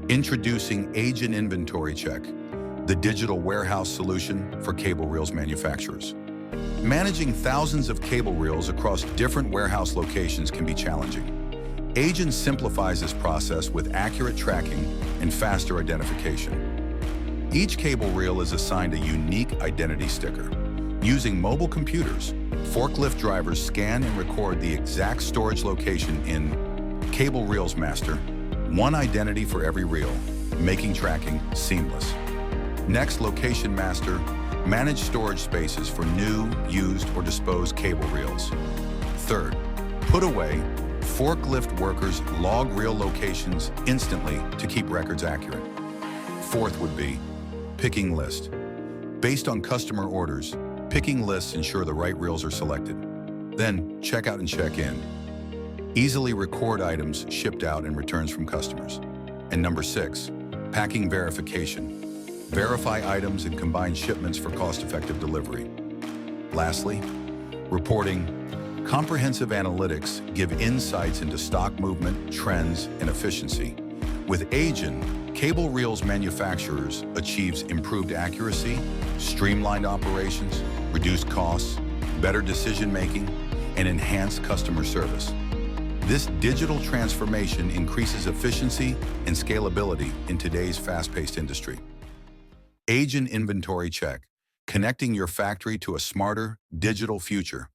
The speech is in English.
Introducing AGen Inventory Check, the digital warehouse solution for cable reels manufacturers. Managing thousands of cable reels across different warehouse locations can be challenging. AGen simplifies this process with accurate tracking and faster identification. Each cable reel is assigned a unique identity sticker. Using mobile computers, forklift drivers scan and record the exact storage location in Cable Reels Master, one identity for every reel, making tracking seamless. Next, Location Master, manage storage spaces for new, used, or disposed cable reels. Third, Putaway, forklift workers log reel locations instantly to keep records accurate. Fourth would be Picking List. Based on customer orders, picking lists ensure the right reels are selected. Then, check out and check in. Easily record items shipped out and returns from customers. And number 6, Packing Verification. Verify items and combine shipments for cost-effective delivery. Lastly, Reporting. Comprehensive analytics give insights into stock movement, trends, and efficiency. With AGen, cable reels manufacturers achieves improved accuracy, streamlined operations, reduced costs, better decision-making, and enhanced customer service. This digital transformation increases efficiency and scalability in today's fast-paced industry. AGen Inventory Check, connecting your factory to a smarter, digital future.